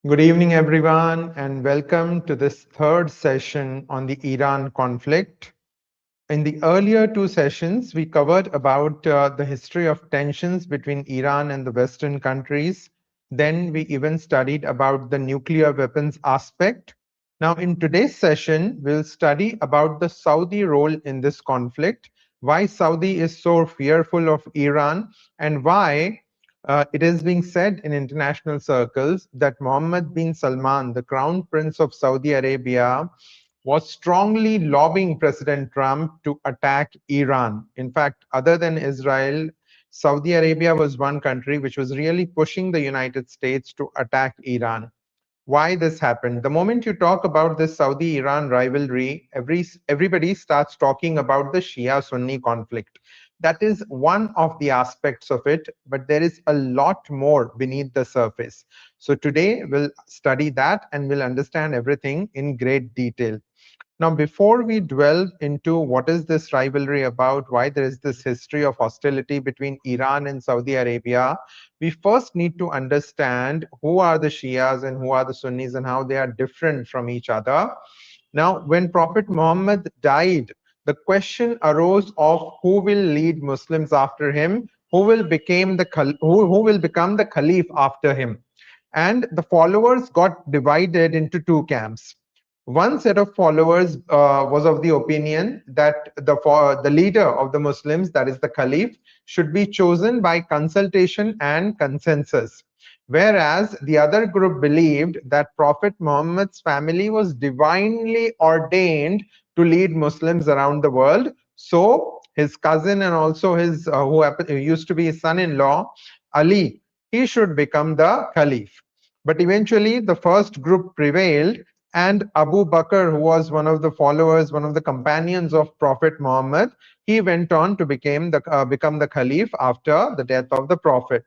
Good evening, everyone, and welcome to this third session on the Iran conflict. In the earlier two sessions, we covered about the history of tensions between Iran and the Western countries. Then we even studied about the nuclear weapons aspect. Now, in today's session, we'll study about the Saudi role in this conflict, why Saudi is so fearful of Iran, and why it is being said in international circles that Mohammed bin Salman, the crown prince of Saudi Arabia, was strongly lobbying President Trump to attack Iran. In fact, other than Israel, Saudi Arabia was one country which was really pushing the United States to attack Iran. Why this happened? The moment you talk about this Saudi-Iran rivalry, everybody starts talking about the Shia-Sunni conflict. That is one of the aspects of it, but there is a lot more beneath the surface. So today we'll study that and we'll understand everything in great detail. Now, before we delve into what is this rivalry about, why there is this history of hostility between Iran and Saudi Arabia, we first need to understand who are the Shias and who are the Sunnis and how they are different from each other. Now, when Prophet Muhammad died, the question arose of who will lead Muslims after him, who will become the caliph after him. And the followers got divided into two camps. One set of followers was of the opinion that the leader of the Muslims, that is the Caliph, should be chosen by consultation and consensus. Whereas the other group believed that Prophet Muhammad's family was divinely ordained to lead Muslims around the world. So his cousin and also his who used to be his son-in-law, Ali, he should become the Caliph. But eventually the first group prevailed, and Abu Bakr, who was one of the followers, one of the companions of Prophet Muhammad, he went on to become the Caliph after the death of the Prophet.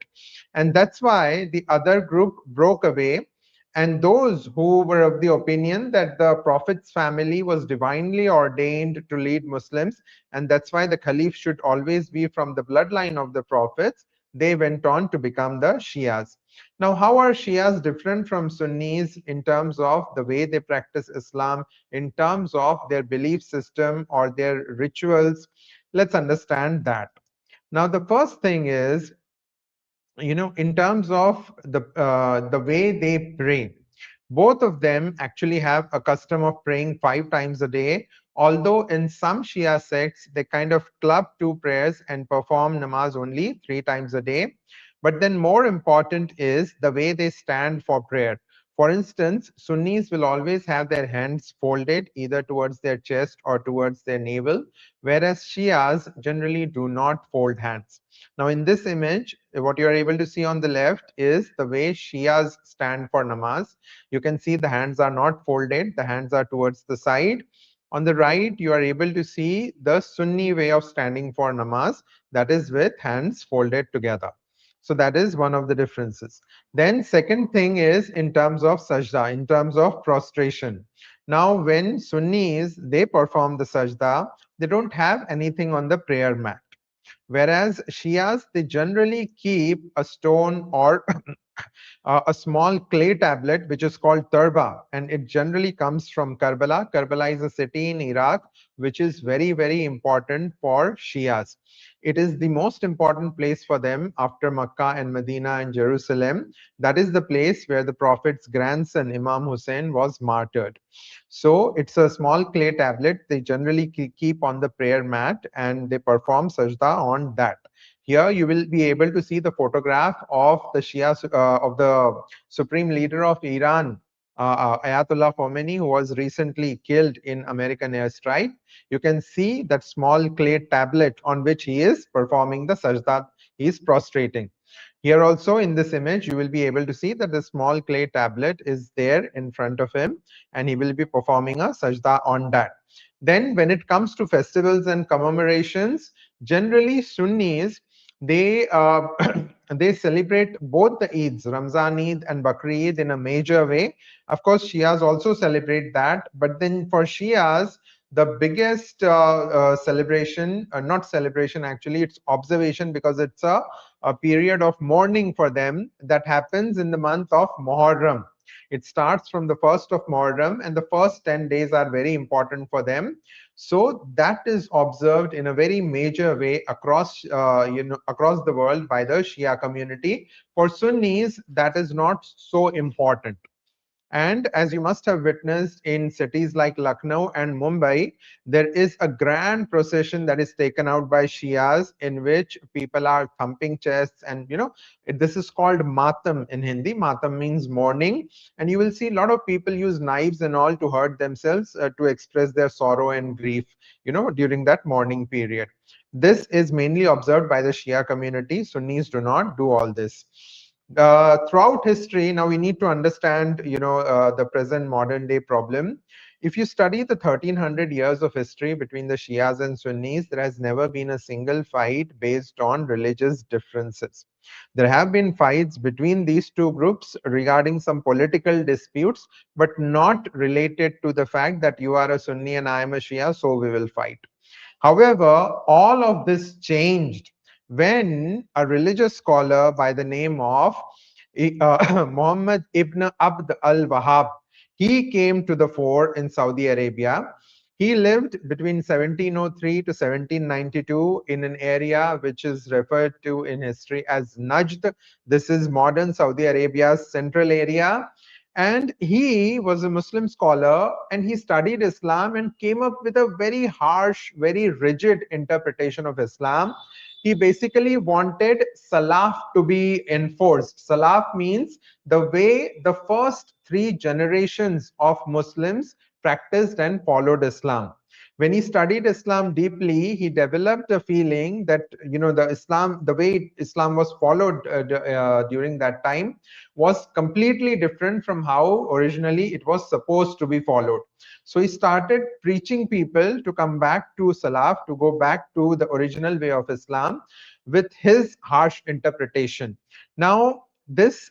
And that's why the other group broke away. And those who were of the opinion that the Prophet's family was divinely ordained to lead Muslims, and that's why the Caliph should always be from the bloodline of the Prophets, they went on to become the Shias. Now, how are Shias different from Sunnis in terms of the way they practice Islam, in terms of their belief system or their rituals? Let's understand that. Now, the first thing is, in terms of the way they pray, both of them actually have a custom of praying 5 times a day. Although in some Shia sects, they kind of club two prayers and perform namaz only 3 times a day. But then more important is the way they stand for prayer. For instance, Sunnis will always have their hands folded either towards their chest or towards their navel, whereas Shias generally do not fold hands. Now, in this image, what you are able to see on the left is the way Shias stand for namaz. You can see the hands are not folded, the hands are towards the side. On the right, you are able to see the Sunni way of standing for namaz, that is with hands folded together. So that is one of the differences. Then second thing is in terms of sajda, in terms of prostration. Now, when Sunnis, they perform the sajda, they don't have anything on the prayer mat. Whereas Shias, they generally keep a stone or a small clay tablet which is called turba, and it generally comes from Karbala. Karbala is a city in Iraq which is very, very important for Shias. It is the most important place for them after Makkah and Medina and Jerusalem. That is the place where the Prophet's grandson Imam Hussein was martyred. So it's a small clay tablet they generally keep on the prayer mat, and they perform sajda on that. Here you will be able to see the photograph of the of the supreme leader of Iran, Ayatollah Khomeini, who was recently killed in American airstrike. You can see that small clay tablet on which he is performing the sajda. He is prostrating. Here also in this image, you will be able to see that the small clay tablet is there in front of him, and he will be performing a sajda on that. Then when it comes to festivals and commemorations, generally Sunnis, they they celebrate both the Eids, Ramzan Eid and Bakri Eid, in a major way. Of course, Shias also celebrate that, but then for Shias, the biggest celebration, not celebration actually, it's observation, because it's a period of mourning for them that happens in the month of Muharram. It starts from the 1st of Muharram, and the first 10 days are very important for them. So that is observed in a very major way across, across the world by the Shia community. For Sunnis, that is not so important. And as you must have witnessed in cities like Lucknow and Mumbai, there is a grand procession that is taken out by Shias in which people are thumping chests. And, this is called matam in Hindi. Matam means mourning. And you will see a lot of people use knives and all to hurt themselves to express their sorrow and grief, during that mourning period. This is mainly observed by the Shia community. Sunnis do not do all this. Throughout history, now we need to understand, the present modern day problem. If you study the 1300 years of history between the Shias and Sunnis, there has never been a single fight based on religious differences. There have been fights between these two groups regarding some political disputes, but not related to the fact that you are a Sunni and I am a Shia, so we will fight. However, all of this changed when a religious scholar by the name of Muhammad ibn Abd al-Wahhab, he came to the fore in Saudi Arabia. He lived between 1703 to 1792 in an area which is referred to in history as Najd. This is modern Saudi Arabia's central area. And he was a Muslim scholar, and he studied Islam and came up with a very harsh, very rigid interpretation of Islam. He basically wanted Salaf to be enforced. Salaf means the way the first three generations of Muslims practiced and followed Islam. When he studied Islam deeply, he developed a feeling that, the way Islam was followed during that time was completely different from how originally it was supposed to be followed. So he started preaching people to come back to Salaf, to go back to the original way of Islam with his harsh interpretation. Now, this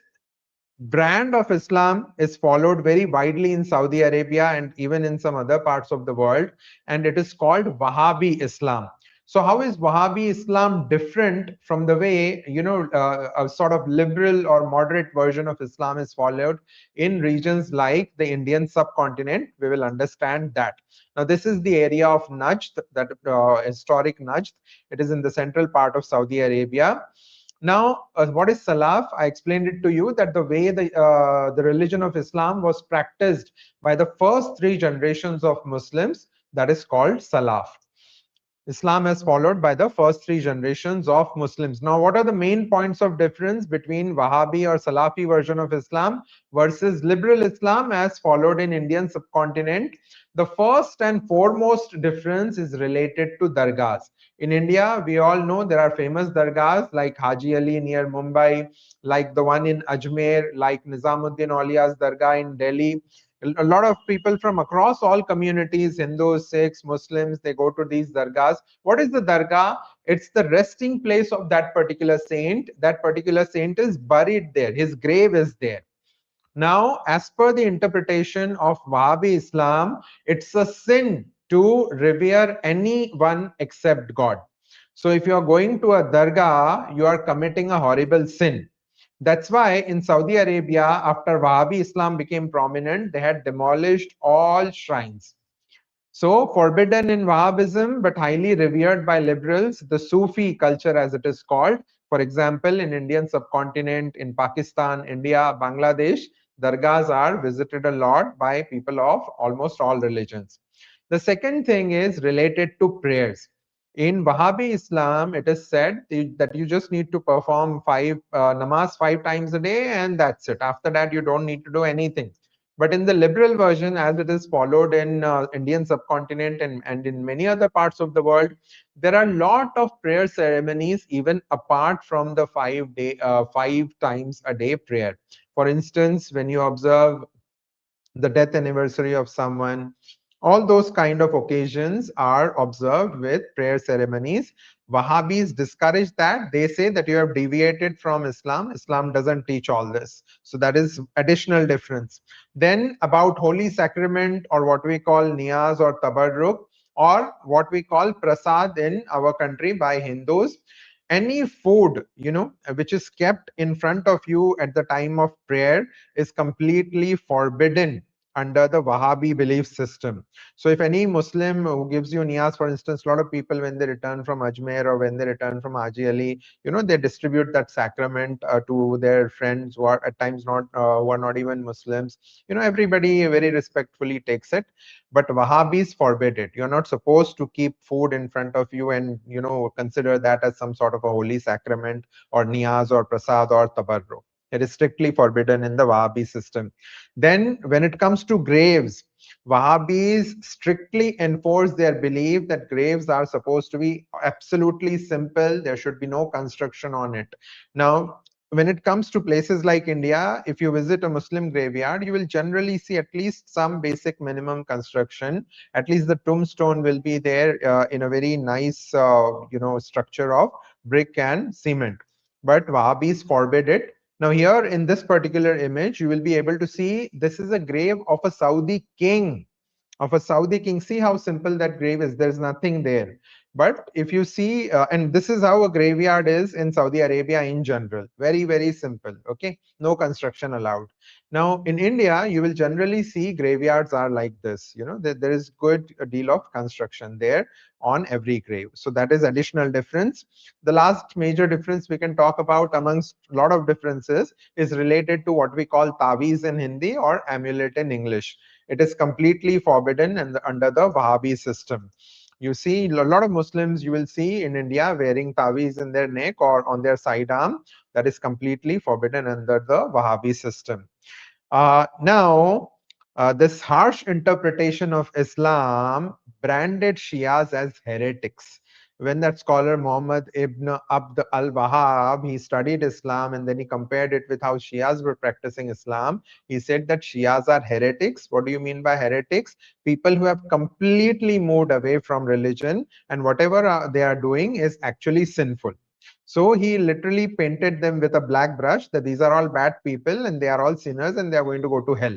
brand of Islam is followed very widely in Saudi Arabia and even in some other parts of the world, and it is called Wahhabi Islam. So how is Wahhabi Islam different from the way, a sort of liberal or moderate version of Islam is followed in regions like the Indian subcontinent? We will understand that. Now, this is the area of Najd, that historic Najd. It is in the central part of Saudi Arabia. Now, what is Salaf? I explained it to you that the way the religion of Islam was practiced by the first three generations of Muslims, that is called Salaf. Islam is followed by the first three generations of Muslims. Now, what are the main points of difference between Wahhabi or Salafi version of Islam versus liberal Islam as followed in Indian subcontinent? The first and foremost difference is related to dargahs. In India, we all know there are famous dargahs like Haji Ali near Mumbai, like the one in Ajmer, like Nizamuddin Aulia's dargah in Delhi. A lot of people from across all communities, Hindus, Sikhs, Muslims, they go to these dargahs. What is the dargah? It's the resting place of that particular saint. That particular saint is buried there. His grave is there. Now, as per the interpretation of Wahhabi Islam, it's a sin to revere anyone except God. So if you are going to a dargah, you are committing a horrible sin. That's why in Saudi Arabia, after Wahhabi Islam became prominent, they had demolished all shrines. So forbidden in Wahhabism, but highly revered by liberals, the Sufi culture as it is called. For example, in Indian subcontinent, in Pakistan, India, Bangladesh, dargahs are visited a lot by people of almost all religions. The second thing is related to prayers. In Wahhabi Islam, it is said that you just need to perform namaz 5 times a day, and that's it. After that, you don't need to do anything. But in the liberal version, as it is followed in Indian subcontinent and in many other parts of the world, there are a lot of prayer ceremonies even apart from the 5 times a day prayer. For instance, when you observe the death anniversary of someone, all those kind of occasions are observed with prayer ceremonies. Wahhabis discourage that. They say that you have deviated from Islam. Islam doesn't teach all this. So that is additional difference. Then about holy sacrament, or what we call niyaz or tabarruk, or what we call prasad in our country by Hindus. any food, which is kept in front of you at the time of prayer is completely forbidden under the Wahhabi belief system. So if any Muslim who gives you niyaz, for instance, a lot of people when they return from Ajmer or when they return from Haji Ali, they distribute that sacrament to their friends who are at times not who are not even Muslims. Everybody very respectfully takes it, but Wahhabis forbid it. You're not supposed to keep food in front of you and consider that as some sort of a holy sacrament or niyaz or prasad or tabarruk. It is strictly forbidden in the Wahhabi system. Then, when it comes to graves, Wahhabis strictly enforce their belief that graves are supposed to be absolutely simple. There should be no construction on it. Now, when it comes to places like India, if you visit a Muslim graveyard, you will generally see at least some basic minimum construction. At least the tombstone will be there in a very nice, structure of brick and cement. But Wahhabis forbid it. Now here in this particular image, you will be able to see this is a grave of a Saudi king of a Saudi king. See how simple that grave is. There's nothing there. But if you see, and this is how a graveyard is in Saudi Arabia in general. Very, very simple. Okay. No construction allowed. Now in India, you will generally see graveyards are like this. There is good a deal of construction there on every grave. So that is additional difference. The last major difference we can talk about amongst a lot of differences is related to what we call taweez in Hindi or amulet in English. It is completely forbidden and under the Wahhabi system. You see a lot of Muslims you will see in India wearing taweez in their neck or on their side arm. That is completely forbidden under the Wahhabi system. Now, this harsh interpretation of Islam branded Shias as heretics. When that scholar Muhammad ibn Abd al-Wahhab, he studied Islam and then he compared it with how Shias were practicing Islam. He said that Shias are heretics. What do you mean by heretics? People who have completely moved away from religion and whatever they are doing is actually sinful. So he literally painted them with a black brush that these are all bad people and they are all sinners and they are going to go to hell.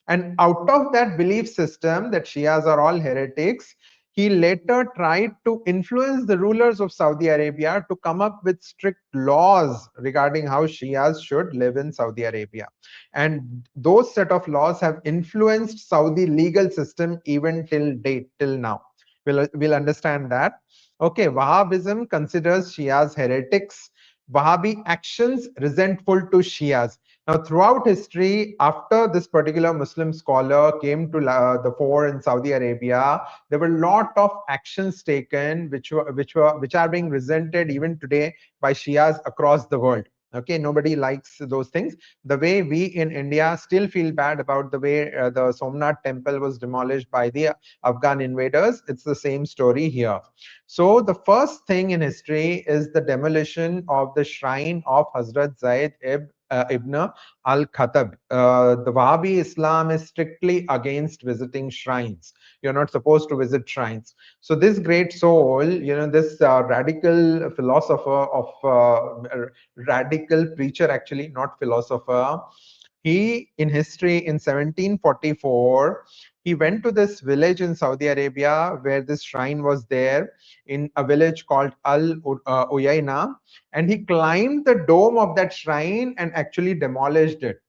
And out of that belief system that Shias are all heretics, he later tried to influence the rulers of Saudi Arabia to come up with strict laws regarding how Shias should live in Saudi Arabia. And those set of laws have influenced Saudi legal system even till date, till now. We'll understand that. Okay, Wahhabism considers Shias heretics. Wahhabi actions resentful to Shias. Now, throughout history, after this particular Muslim scholar came to the fore in Saudi Arabia, there were a lot of actions taken which are being resented even today by Shias across the world. Okay, nobody likes those things. The way we in India still feel bad about the way the Somnath temple was demolished by the Afghan invaders, it's the same story here. So the first thing in history is the demolition of the shrine of Hazrat Zaid ibn al-Khattab. The Wahhabi Islam is strictly against visiting shrines. You're not supposed to visit shrines. So this great soul, this radical philosopher of radical preacher, actually, not philosopher, he in history in 1744 he went to this village in Saudi Arabia where this shrine was there in a village called Al Uyayna, and he climbed the dome of that shrine and actually demolished it.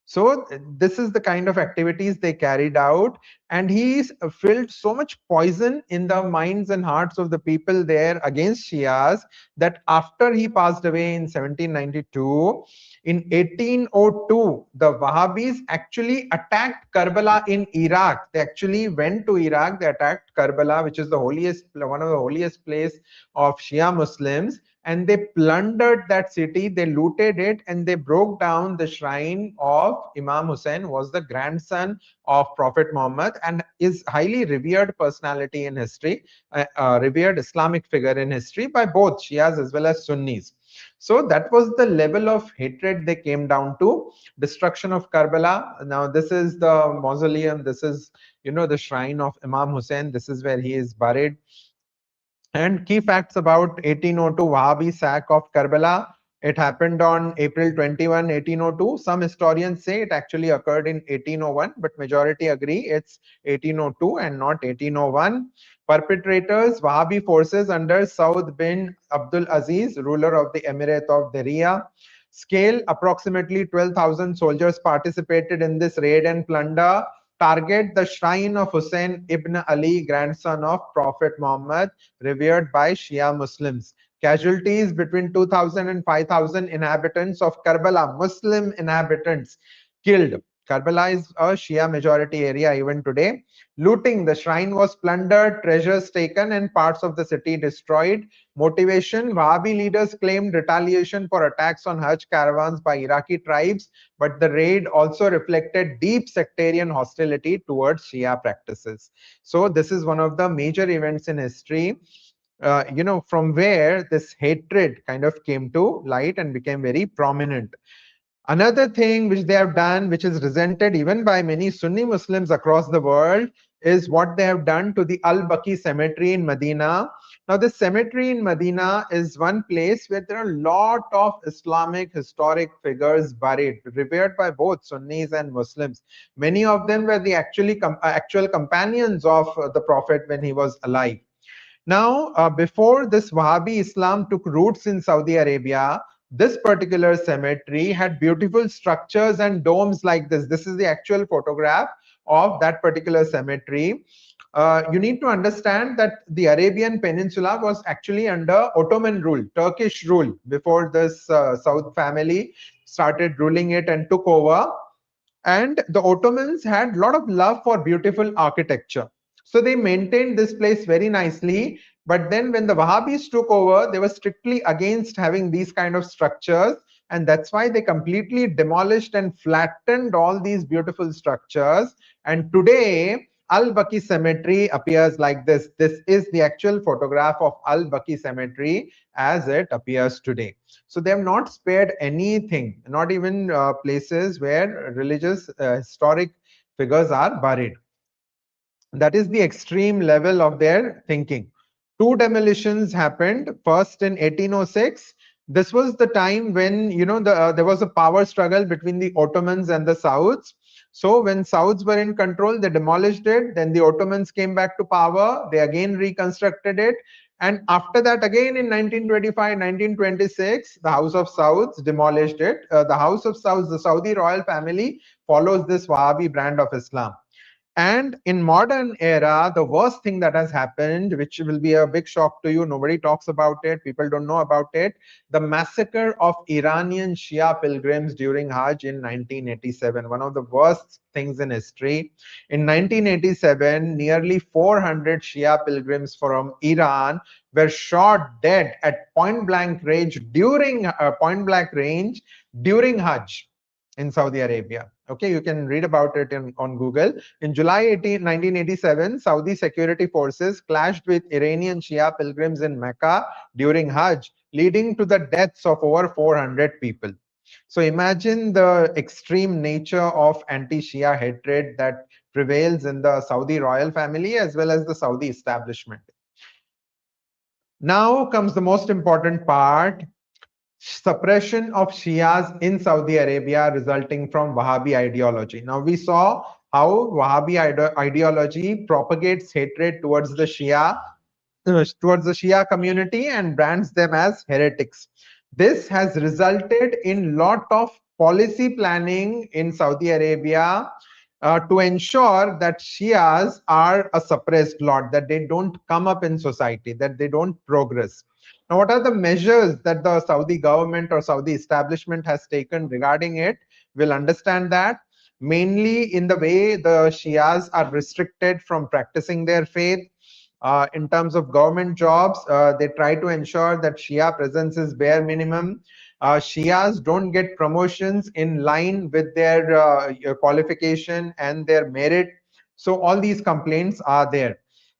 So this is the kind of activities they carried out, and he filled so much poison in the minds and hearts of the people there against Shias that after he passed away in 1792, in 1802, the Wahhabis actually attacked Karbala in Iraq. They actually went to Iraq, they attacked Karbala, which is the holiest, one of the holiest place of Shia Muslims, and they plundered that city, they looted it, and they broke down the shrine of Imam Hussein, was the grandson of Prophet Muhammad and is highly revered personality in history, revered Islamic figure in history by both Shias as well as Sunnis. So that was the level of hatred they came down to. Destruction of Karbala. Now this is the mausoleum, this is the shrine of Imam Hussein, this is where he is buried. And key facts about 1802 Wahhabi sack of Karbala. It happened on April 21, 1802. Some historians say it actually occurred in 1801, but majority agree it's 1802 and not 1801. Perpetrators, Wahhabi forces under Saud bin Abdul Aziz, ruler of the Emirate of Diriyah. Scale, approximately 12,000 soldiers participated in this raid and plunder. Target, the shrine of Hussein ibn Ali, grandson of Prophet Muhammad, revered by Shia Muslims. Casualties, between 2,000 and 5,000 inhabitants of Karbala, Muslim inhabitants, killed. Karbala is a Shia majority area even today. Looting, the shrine was plundered, treasures taken, and parts of the city destroyed. Motivation, Wahhabi leaders claimed retaliation for attacks on Hajj caravans by Iraqi tribes, but the raid also reflected deep sectarian hostility towards Shia practices. So this is one of the major events in history, from where this hatred kind of came to light and became very prominent. Another thing which they have done, which is resented even by many Sunni Muslims across the world, is what they have done to the Al-Baqi cemetery in Medina. Now, this cemetery in Medina is one place where there are a lot of Islamic historic figures buried, revered by both Sunnis and Muslims. Many of them were the actual companions of the Prophet when he was alive. Now, before this Wahhabi Islam took roots in Saudi Arabia, this particular cemetery had beautiful structures and domes like this. This is the actual photograph of that particular cemetery. You need to understand that the Arabian Peninsula was actually under Ottoman rule, Turkish rule, before this Saud family started ruling it and took over. And the Ottomans had a lot of love for beautiful architecture. So they maintained this place very nicely. But then when the Wahhabis took over, they were strictly against having these kind of structures. And that's why they completely demolished and flattened all these beautiful structures. And today, Al-Baqi Cemetery appears like this. This is the actual photograph of Al-Baqi Cemetery as it appears today. So they have not spared anything, not even places where religious historic figures are buried. That is the extreme level of their thinking. Two demolitions happened. First in 1806. This was the time when there was a power struggle between the Ottomans and the Sauds. So when Sauds were in control, they demolished it. Then the Ottomans came back to power. They again reconstructed it. And after that, again in 1925, 1926, the House of Sauds demolished it. The House of Sauds, the Saudi royal family, follows this Wahhabi brand of Islam. And in modern era, the worst thing that has happened, which will be a big shock to you, nobody talks about it, people don't know about it, the massacre of Iranian Shia pilgrims during Hajj in 1987, one of the worst things in history. In 1987, nearly 400 Shia pilgrims from Iran were shot dead at point-blank range during Hajj in Saudi Arabia. Okay, you can read about it on Google. In July 1987, Saudi security forces clashed with Iranian Shia pilgrims in Mecca during Hajj, leading to the deaths of over 400 people. So imagine the extreme nature of anti-Shia hatred that prevails in the Saudi royal family as well as the Saudi establishment. Now comes the most important part: suppression of Shias in Saudi Arabia resulting from Wahhabi ideology. Now we saw how Wahhabi ideology propagates hatred towards the Shia community and brands them as heretics. This has resulted in lot of policy planning in Saudi Arabia to ensure that Shias are a suppressed lot, that they don't come up in society, that they don't progress. Now, what are the measures that the Saudi government or Saudi establishment has taken regarding it? We'll understand that. Mainly in the way the Shias are restricted from practicing their faith. In terms of government jobs, they try to ensure that Shia presence is bare minimum. Shias don't get promotions in line with their qualification and their merit. So all these complaints are there.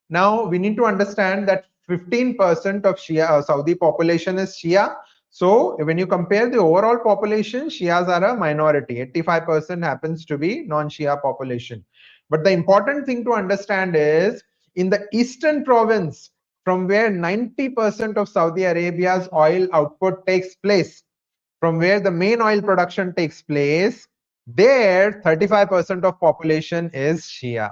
Now we need to understand that 15% of Shia Saudi population is Shia. So when you compare the overall population, Shias are a minority. 85% happens to be non-Shia population. But the important thing to understand is in the eastern province, from where 90% of Saudi Arabia's oil output takes place, from where the main oil production takes place, there 35% of population is Shia.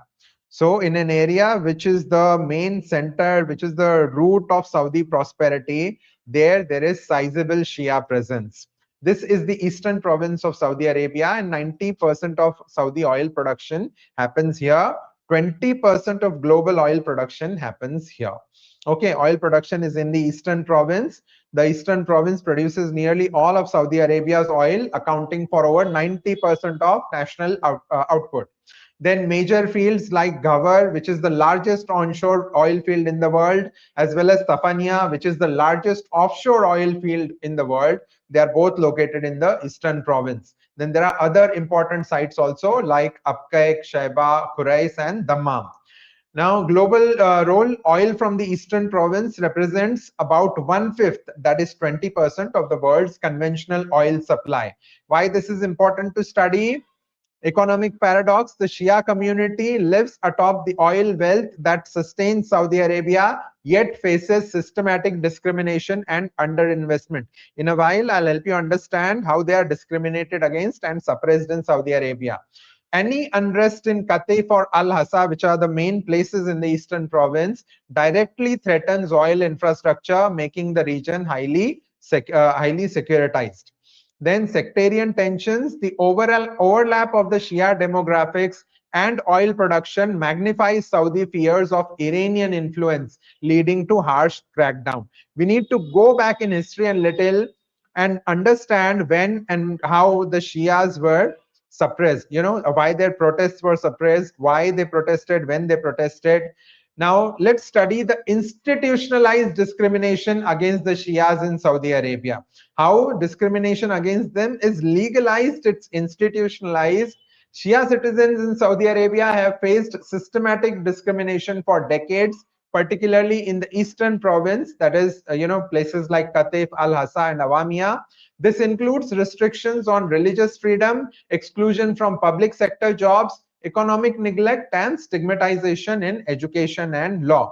So in an area which is the main center, which is the root of Saudi prosperity, there is sizable Shia presence. This is the eastern province of Saudi Arabia, and 90% of Saudi oil production happens here. 20% of global oil production happens here. Okay, oil production is in the eastern province. The eastern province produces nearly all of Saudi Arabia's oil, accounting for over 90% of national output. Then major fields like Ghawar, which is the largest onshore oil field in the world, as well as Tafania, which is the largest offshore oil field in the world. They are both located in the eastern province. Then there are other important sites also like Abqaiq, Shaiba, Quraish, and Dammam. Now, global role, oil from the eastern province represents about 1/5, that is 20% of the world's conventional oil supply. Why this is important to study? Economic paradox, the Shia community lives atop the oil wealth that sustains Saudi Arabia, yet faces systematic discrimination and underinvestment. In a while, I'll help you understand how they are discriminated against and suppressed in Saudi Arabia. Any unrest in Qatif or Al-Hasa, which are the main places in the eastern province, directly threatens oil infrastructure, making the region highly securitized. Then sectarian tensions, the overall overlap of the Shia demographics and oil production magnifies Saudi fears of Iranian influence, leading to harsh crackdown. We need to go back in history a little and understand when and how the Shias were suppressed, why their protests were suppressed, why they protested, when they protested. Now, let's study the institutionalized discrimination against the Shias in Saudi Arabia. How discrimination against them is legalized, it's institutionalized. Shia citizens in Saudi Arabia have faced systematic discrimination for decades, particularly in the eastern province, that is, places like Qatif, Al-Hasa, and Awamiya. This includes restrictions on religious freedom, exclusion from public sector jobs, economic neglect, and stigmatization in education and law.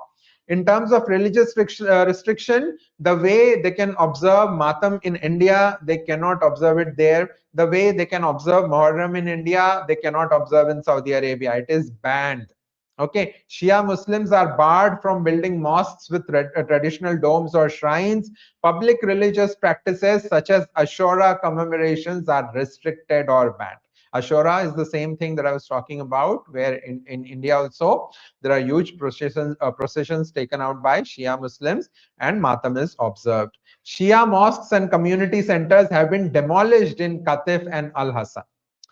In terms of religious restriction, the way they can observe Matam in India, they cannot observe it there. The way they can observe Muharram in India, they cannot observe in Saudi Arabia. It is banned. Okay, Shia Muslims are barred from building mosques with traditional domes or shrines. Public religious practices such as Ashura commemorations are restricted or banned. Ashura is the same thing that I was talking about, where in India also there are huge processions taken out by Shia Muslims and Matam is observed. Shia mosques and community centers have been demolished in Qatif and Al-Hasa.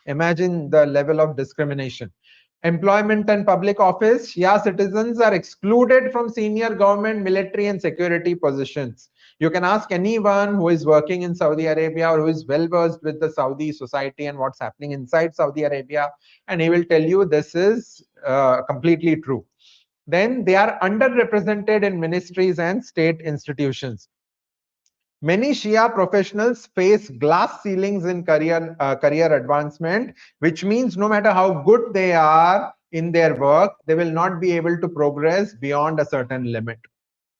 Imagine the level of discrimination. Employment and public office, Shia citizens are excluded from senior government, military, and security positions. You can ask anyone who is working in Saudi Arabia or who is well versed with the Saudi society and what's happening inside Saudi Arabia, and he will tell you this is completely true. Then they are underrepresented in ministries and state institutions. Many Shia professionals face glass ceilings in career advancement, which means no matter how good they are in their work, they will not be able to progress beyond a certain limit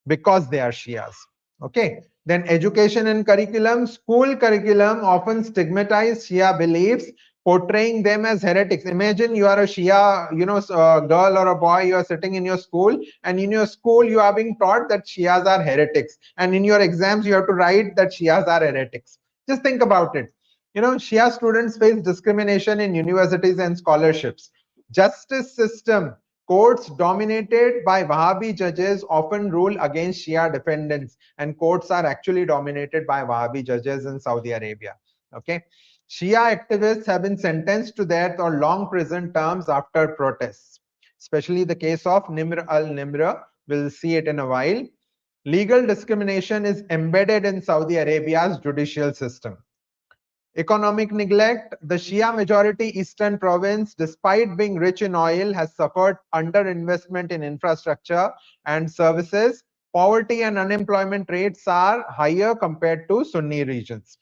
because they are Shias. Okay. Then education and curriculum. School curriculum often stigmatize Shia beliefs, portraying them as heretics. Imagine you are a Shia, girl or a boy, you are sitting in your school, and in your school you are being taught that Shias are heretics. And in your exams you have to write that Shias are heretics. Just think about it. Shia students face discrimination in universities and scholarships. Justice system. Courts dominated by Wahhabi judges often rule against Shia defendants, and courts are actually dominated by Wahhabi judges in Saudi Arabia. Okay. Shia activists have been sentenced to death or long prison terms after protests, especially the case of Nimr al-Nimr. We'll see it in a while. Legal discrimination is embedded in Saudi Arabia's judicial system. Economic neglect. The Shia majority eastern province, despite being rich in oil, has suffered underinvestment in infrastructure and services. Poverty and unemployment rates are higher compared to Sunni regions.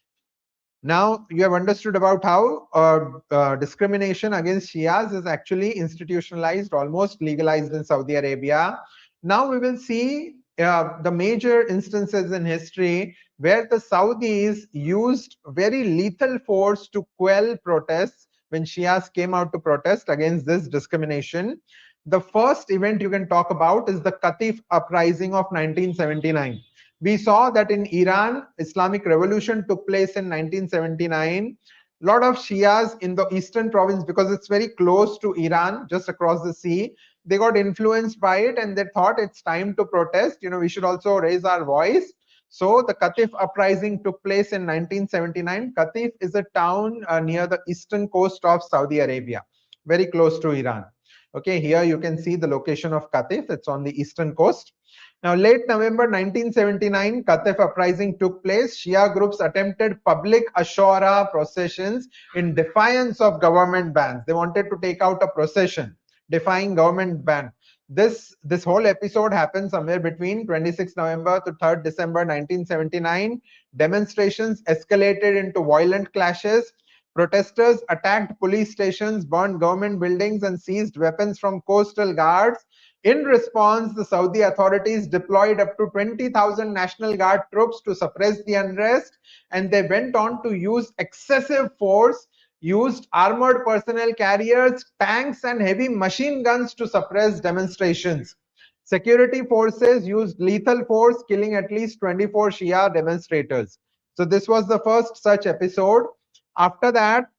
Now you have understood about how discrimination against Shias is actually institutionalized, almost legalized in Saudi Arabia. Now we will see the major instances in history where the Saudis used very lethal force to quell protests when Shias came out to protest against this discrimination. The first event you can talk about is the Qatif uprising of 1979. We saw that in Iran, Islamic revolution took place in 1979. A lot of Shias in the eastern province, because it's very close to Iran, just across the sea, they got influenced by it and they thought it's time to protest. We should also raise our voice. So the Qatif uprising took place in 1979. Qatif is a town near the eastern coast of Saudi Arabia, very close to Iran. Okay, here you can see the location of Qatif. It's on the eastern coast. Now, late November 1979, Qatif uprising took place. Shia groups attempted public Ashura processions in defiance of government bans. They wanted to take out a procession defying government ban. This whole episode happened somewhere between 26 November to 3rd December 1979. Demonstrations escalated into violent clashes. Protesters attacked police stations, burned government buildings, and seized weapons from coastal guards. In response, the Saudi authorities deployed up to 20,000 National Guard troops to suppress the unrest, and they went on to use excessive force, used armored personnel carriers, tanks, and heavy machine guns to suppress demonstrations. Security forces used lethal force, killing at least 24 Shia demonstrators. So this was the first such episode. After that,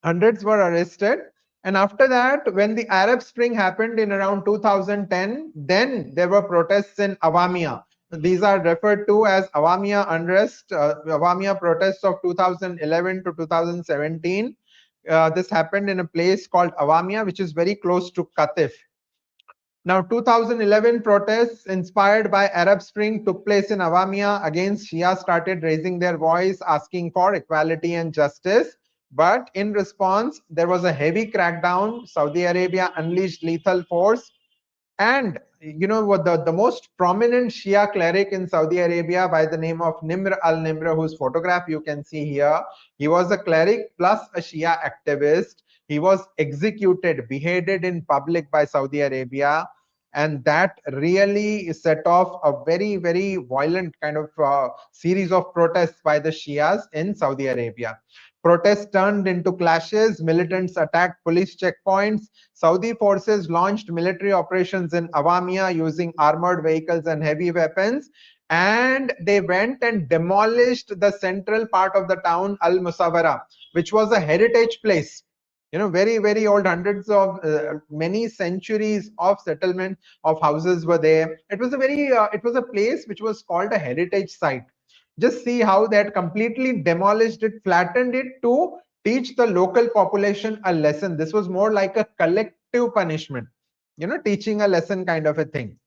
hundreds were arrested. And after that, when the Arab Spring happened in around 2010, then there were protests in Awamiya. These are referred to as Awamiya unrest, Awamiya protests of 2011 to 2017. This happened in a place called Awamiya, which is very close to Qatif. Now, 2011 protests inspired by Arab Spring took place in Awamiya. Against Shia started raising their voice, asking for equality and justice. But in response, there was a heavy crackdown. Saudi Arabia unleashed lethal force. And you know what, the most prominent Shia cleric in Saudi Arabia by the name of Nimr al-Nimr, whose photograph you can see here, he was a cleric plus a Shia activist. He was executed, beheaded in public by Saudi Arabia. And that really set off a very, very violent kind of series of protests by the Shias in Saudi Arabia. Protests turned into clashes, militants attacked police checkpoints, Saudi forces launched military operations in Awamiya using armored vehicles and heavy weapons, and they went and demolished the central part of the town, Al-Musawwara, which was a heritage place. Very, very old, hundreds of, many centuries of settlement of houses were there. It was a place which was called a heritage site. Just see how they had completely demolished it, flattened it to teach the local population a lesson. This was more like a collective punishment, teaching a lesson kind of a thing.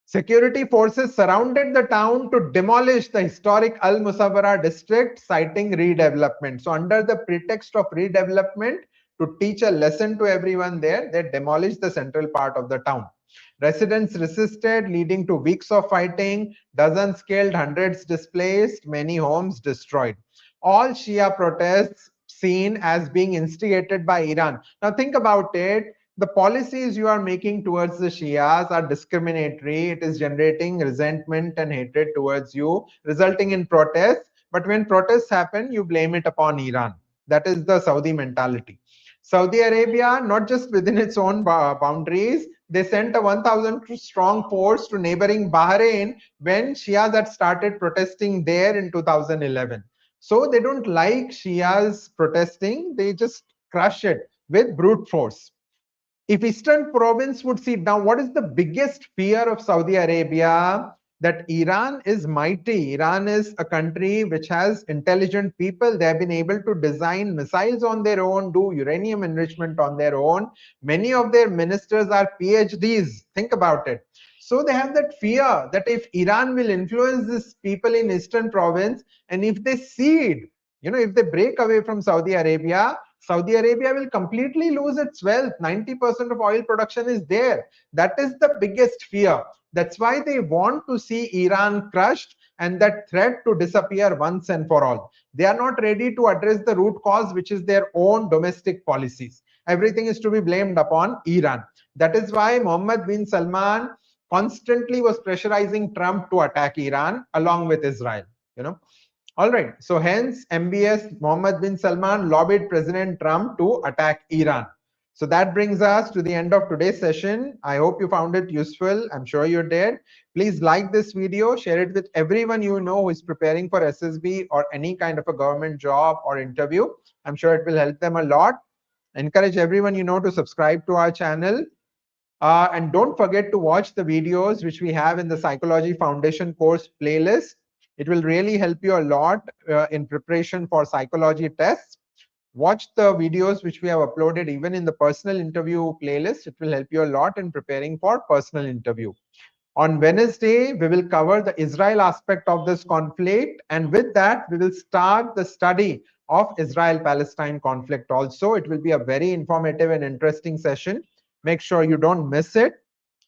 Security forces surrounded the town to demolish the historic Al Musawwara district, citing redevelopment. So under the pretext of redevelopment, to teach a lesson to everyone there, they demolished the central part of the town. Residents resisted, leading to weeks of fighting, dozens killed, hundreds displaced, many homes destroyed. All Shia protests seen as being instigated by Iran. Now think about it. The policies you are making towards the Shias are discriminatory. It is generating resentment and hatred towards you, resulting in protests. But when protests happen, you blame it upon Iran. That is the Saudi mentality. Saudi Arabia, not just within its own boundaries, they sent a 1,000 strong force to neighboring Bahrain when Shias had started protesting there in 2011. So they don't like Shias protesting, they just crush it with brute force. If Eastern province would see, now what is the biggest fear of Saudi Arabia? That Iran is mighty. Iran is a country which has intelligent people. They have been able to design missiles on their own, do uranium enrichment on their own. Many of their ministers are PhDs. Think about it. So they have that fear that if Iran will influence these people in Eastern province, and if they cede, if they break away from Saudi Arabia will completely lose its wealth. 90% of oil production is there. That is the biggest fear. That's why they want to see Iran crushed and that threat to disappear once and for all. They are not ready to address the root cause, which is their own domestic policies. Everything is to be blamed upon Iran. That is why Mohammed bin Salman constantly was pressurizing Trump to attack Iran along with Israel. All right. So hence MBS Mohammed bin Salman lobbied President Trump to attack Iran. So that brings us to the end of today's session. I hope you found it useful. I'm sure you did. Please like this video, share it with everyone you know who is preparing for SSB or any kind of a government job or interview. I'm sure it will help them a lot. Encourage everyone you know to subscribe to our channel. And don't forget to watch the videos which we have in the Psychology Foundation course playlist. It will really help you a lot in preparation for psychology tests. Watch the videos which we have uploaded even in the personal interview playlist. It will help you a lot in preparing for personal interview. On Wednesday, we will cover the Israel aspect of this conflict. And with that, we will start the study of Israel-Palestine conflict also. It will be a very informative and interesting session. Make sure you don't miss it.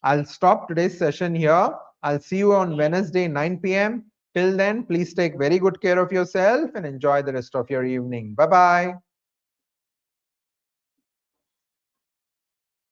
I'll stop today's session here. I'll see you on Wednesday, 9 p.m. Till then, please take very good care of yourself and enjoy the rest of your evening. Bye-bye.